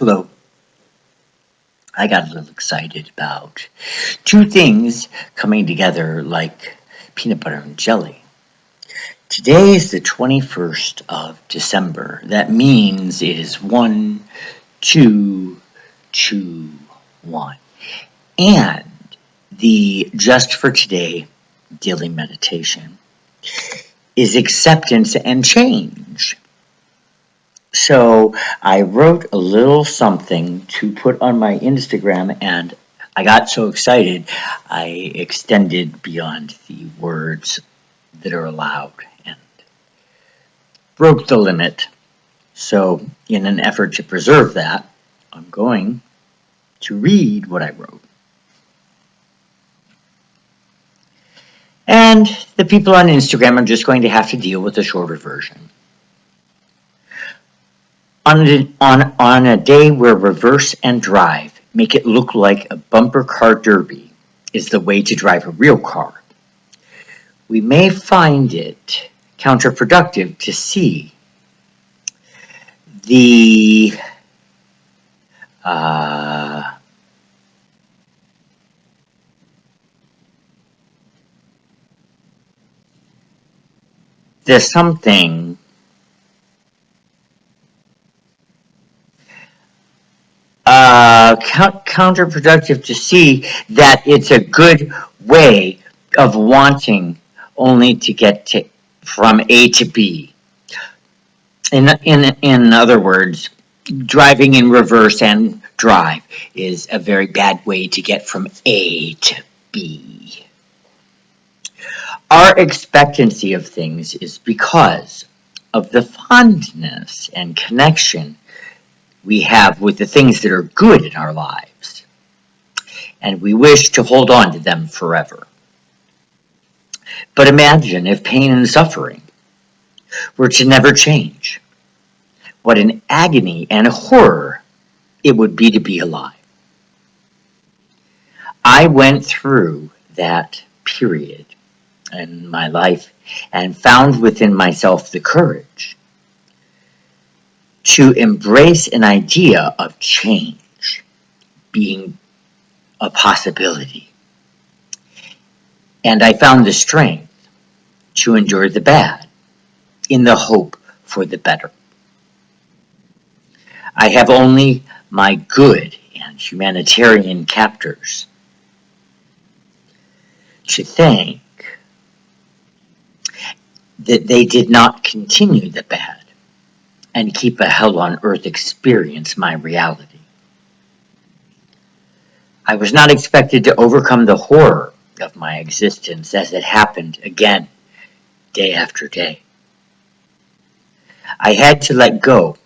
Hello. I got a little excited about two things coming together like peanut butter and jelly. Today is the 21st of December. That means it is 1, 2, 2, 1. And the Just for Today daily meditation is acceptance and change. So I wrote a little something to put on my Instagram, and I got so excited I extended beyond the words that are allowed and broke the limit. So in an effort to preserve that, I'm going to read what I wrote. And the people on Instagram are just going to have to deal with the shorter version. On a day where reverse and drive make it look like a bumper car derby is the way to drive a real car, we may find it counterproductive to see the something counterproductive to see that it's a good way of wanting only to get from A to B. In other words, driving in reverse and drive is a very bad way to get from A to B. Our expectancy of things is because of the fondness and connection we have with the things that are good in our lives, and we wish to hold on to them forever. But imagine if pain and suffering were to never change. What an agony and horror it would be to be alive. I went through that period in my life and found within myself the courage to embrace an idea of change being a possibility. And I found the strength to endure the bad in the hope for the better. I have only my good and humanitarian captors to thank that they did not continue the bad and keep a hell on earth experience my reality. I was not expected to overcome the horror of my existence as it happened again, day after day. I had to let go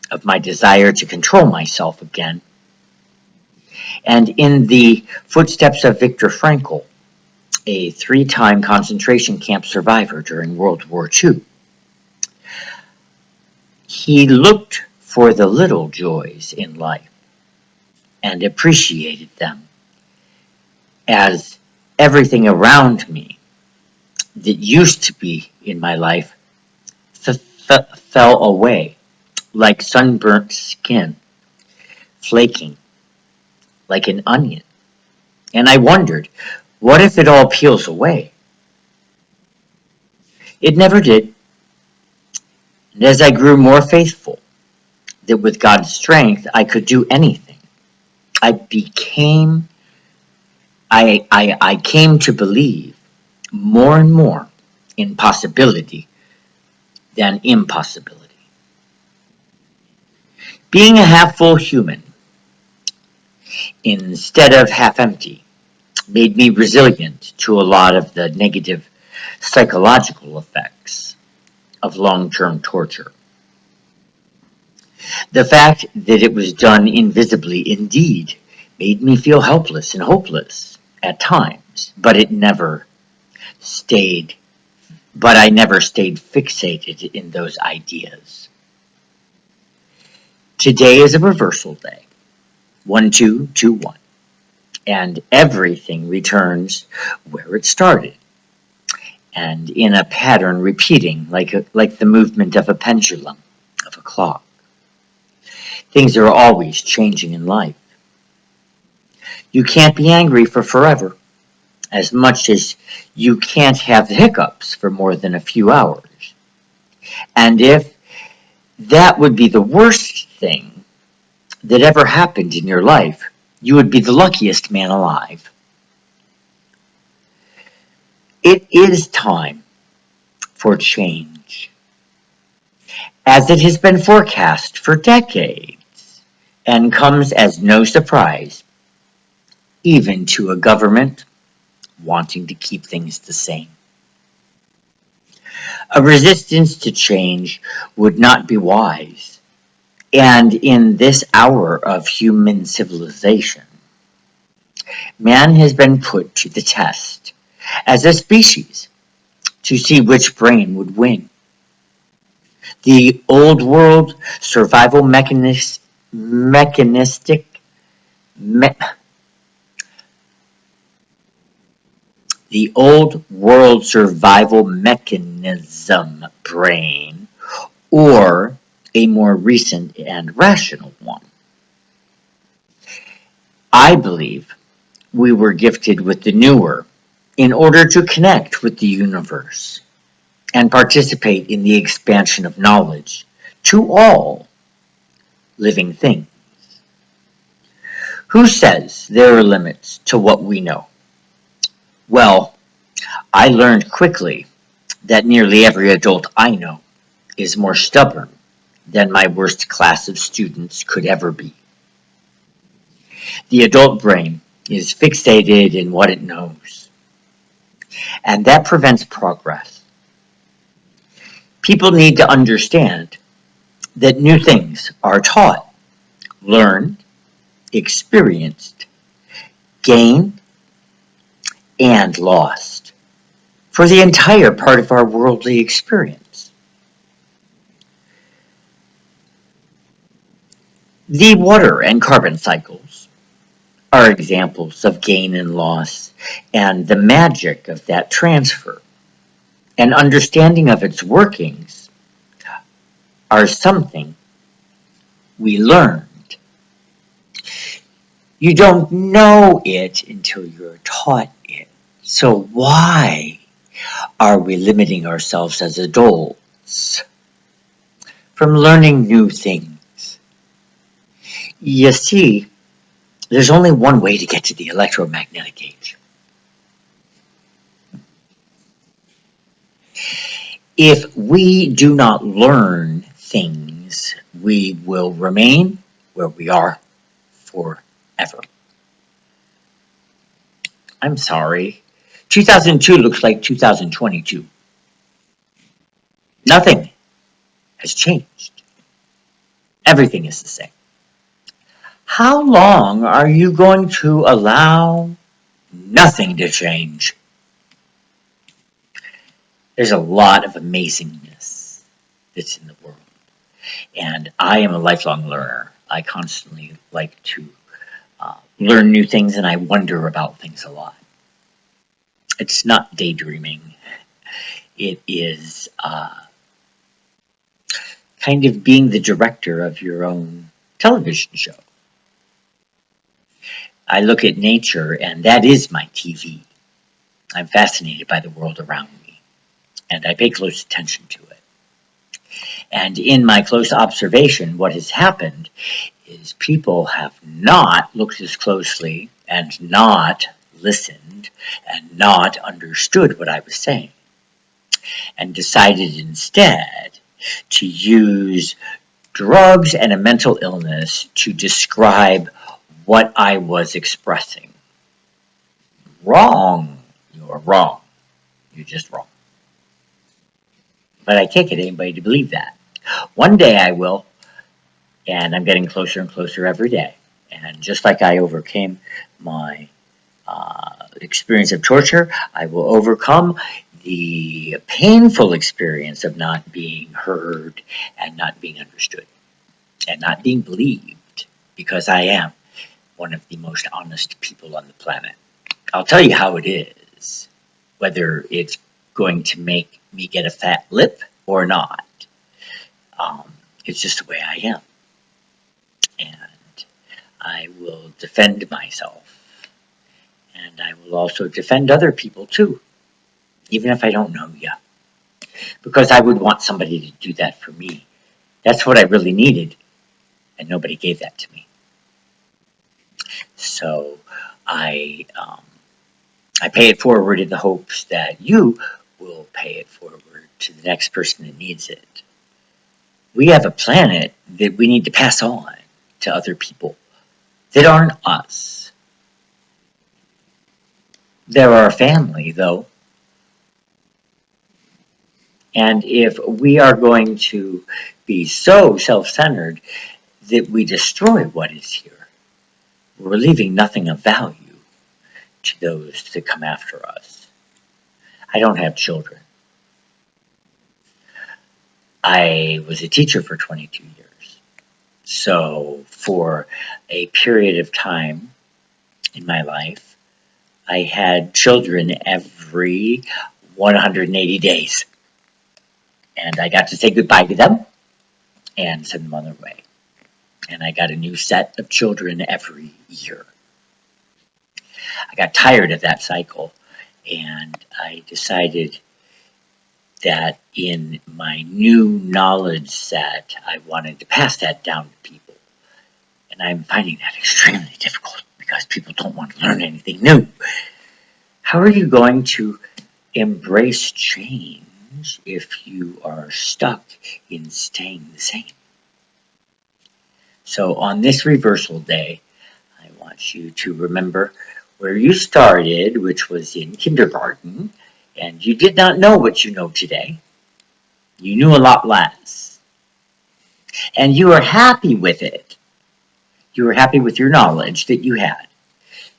of my desire to control myself again. And in the footsteps of Viktor Frankl, a 3-time concentration camp survivor during World War II, he looked for the little joys in life and appreciated them as everything around me that used to be in my life fell away like sunburnt skin, flaking like an onion. And I wondered, what if it all peels away? It never did. And as I grew more faithful that with God's strength I could do anything, I came to believe more and more in possibility than impossibility. Being a half-full human instead of half-empty made me resilient to a lot of the negative psychological effects of long-term torture. The fact that it was done invisibly indeed made me feel helpless and hopeless at times, but I never stayed fixated in those ideas. Today is a reversal day. 1, 2, 2, 1. And everything returns where it started. And in a pattern repeating like the movement of a pendulum, of a clock. Things are always changing in life. You can't be angry for forever, as much as you can't have the hiccups for more than a few hours. And if that would be the worst thing that ever happened in your life, you would be the luckiest man alive. It is time for change, as it has been forecast for decades, and comes as no surprise, even to a government wanting to keep things the same. A resistance to change would not be wise, and in this hour of human civilization, man has been put to the test as a species to see which brain would win. The old world survival mechanistic me, the old world survival mechanism brain, or a more recent and rational one. I believe we were gifted with the newer in order to connect with the universe and participate in the expansion of knowledge to all living things. Who says there are limits to what we know? Well, I learned quickly that nearly every adult I know is more stubborn than my worst class of students could ever be. The adult brain is fixated in what it knows, and that prevents progress. People need to understand that new things are taught, learned, experienced, gained, and lost for the entire part of our worldly experience. The water and carbon cycles are examples of gain and loss and the magic of that transfer. An understanding of its workings are something we learned. You don't know it until you're taught it. So why are we limiting ourselves as adults from learning new things? You see, there's only one way to get to the electromagnetic age. If we do not learn things, we will remain where we are forever. I'm sorry. 2002 looks like 2022. Nothing has changed. Everything is the same. How long are you going to allow nothing to change? There's a lot of amazingness that's in the world. And I am a lifelong learner. I constantly like to learn new things, and I wonder about things a lot. It's not daydreaming. It is kind of being the director of your own television show. I look at nature, and that is my TV. I'm fascinated by the world around me, and I pay close attention to it. And in my close observation, what has happened is people have not looked as closely and not listened and not understood what I was saying, and decided instead to use drugs and a mental illness to describe what I was expressing. Wrong. You're wrong. You're just wrong. But I can't get anybody to believe that. One day I will, and I'm getting closer and closer every day. And just like I overcame my experience of torture, I will overcome the painful experience of not being heard and not being understood and not being believed, because I am one of the most honest people on the planet. I'll tell you how it is, whether it's going to make me get a fat lip or not. It's just the way I am. I will defend myself. And I will also defend other people too, even if I don't know you. Because I would want somebody to do that for me. That's what I really needed, and nobody gave that to me. So I I pay it forward in the hopes that you will pay it forward to the next person that needs it. We have a planet that we need to pass on to other people that aren't us. They're our family, though. And if we are going to be so self-centered that we destroy what is here, we're leaving nothing of value to those that come after us. I don't have children. I was a teacher for 22 years. So for a period of time in my life, I had children every 180 days. And I got to say goodbye to them and send them on their way. And I got a new set of children every year. I got tired of that cycle, and I decided that in my new knowledge set, I wanted to pass that down to people. And I'm finding that extremely difficult because people don't want to learn anything new. How are you going to embrace change if you are stuck in staying the same? So on this reversal day, I want you to remember where you started, which was in kindergarten, and you did not know what you know today. You knew a lot less. And you were happy with it. You were happy with your knowledge that you had.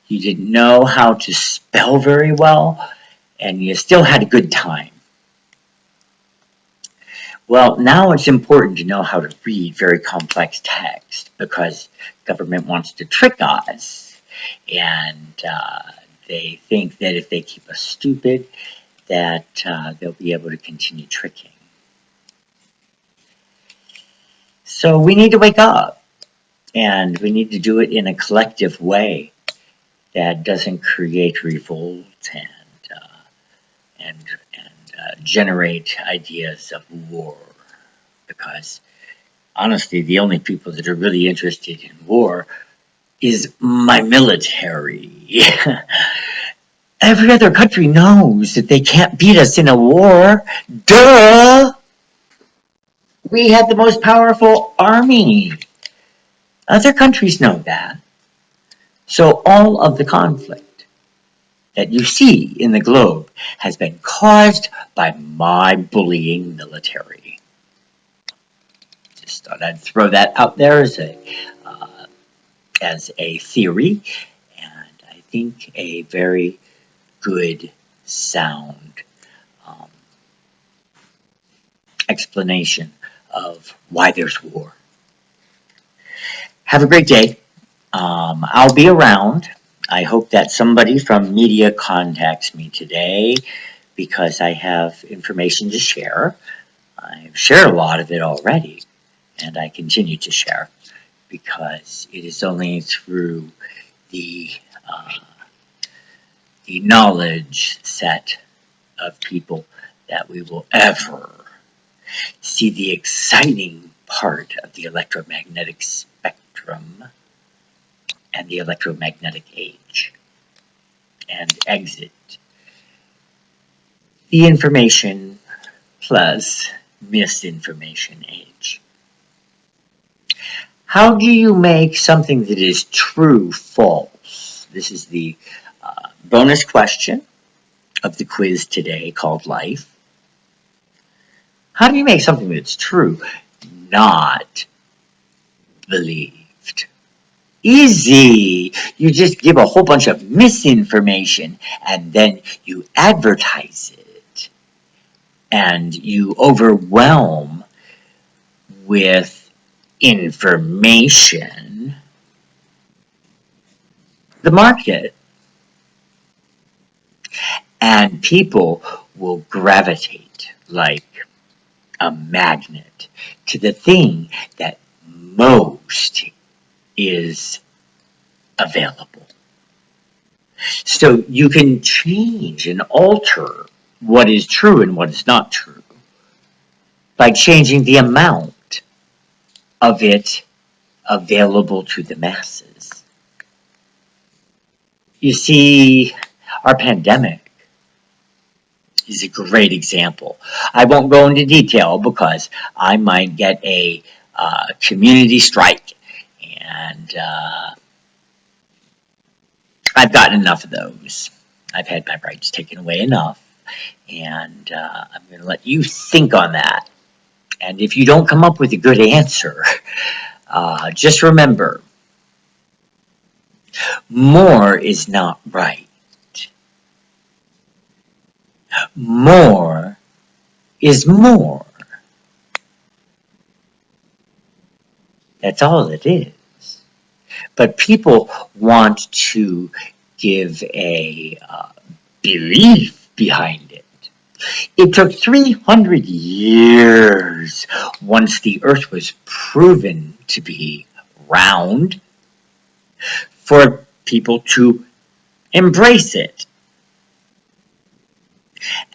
You didn't know how to spell very well, and you still had a good time. Well, now it's important to know how to read very complex text because government wants to trick us, and they think that if they keep us stupid, that they'll be able to continue tricking. So we need to wake up, and we need to do it in a collective way that doesn't create revolt and generate ideas of war. Because honestly, the only people that are really interested in war is my military. Every other country knows that they can't beat us in a war. Duh! We have the most powerful army. Other countries know that. So all of the conflict that you see in the globe has been caused by my bullying military. Just thought I'd throw that out there as a theory, and I think a very good, sound explanation of why there's war. Have a great day. I'll be around. I hope that somebody from media contacts me today because I have information to share. I've shared a lot of it already, and I continue to share because it is only through the knowledge set of people that we will ever see the exciting part of the electromagnetic spectrum and the electromagnetic age and exit the information plus misinformation age. How do you make something that is true false? This is the bonus question of the quiz today called Life. How do you make something that's true not believed? Easy. You just give a whole bunch of misinformation and then you advertise it and you overwhelm with information the market, and people will gravitate like a magnet to the thing that most is available. So you can change and alter what is true and what is not true by changing the amount of it available to the masses. You see, our pandemic is a great example. I won't go into detail because I might get a community strike, and I've gotten enough of those. I've had my rights taken away enough, and I'm going to let you think on that. And if you don't come up with a good answer, just remember, more is not right. More is more. That's all it is. But people want to give a belief behind it. It took 300 years once the earth was proven to be round for people to embrace it.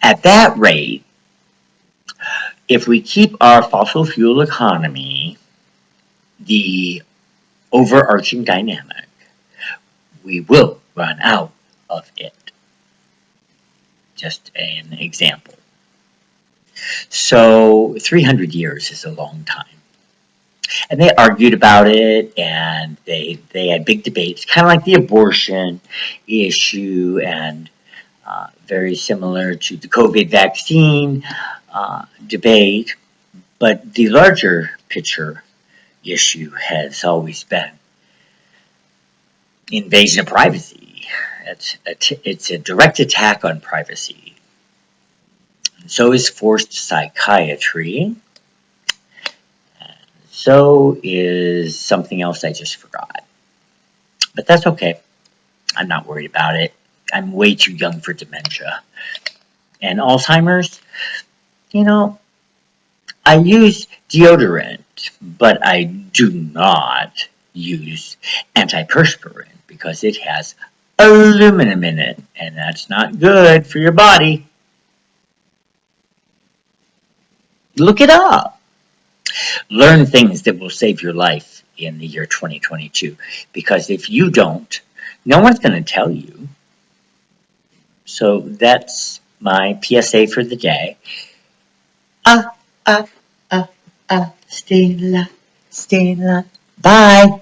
At that rate, if we keep our fossil fuel economy the overarching dynamic, we will run out of it. Just an example. So 300 years is a long time. And they argued about it, and they had big debates, kind of like the abortion issue, and very similar to the COVID vaccine debate. But the larger picture issue has always been invasion of privacy. It's a direct attack on privacy. And so is forced psychiatry. So is something else I just forgot. But that's okay. I'm not worried about it. I'm way too young for dementia. And Alzheimer's, you know, I use deodorant, but I do not use antiperspirant because it has aluminum in it, and that's not good for your body. Look it up. Learn things that will save your life in the year 2022, because if you don't, no one's going to tell you. So that's my PSA for the day. Stay alive, stay alive. Bye.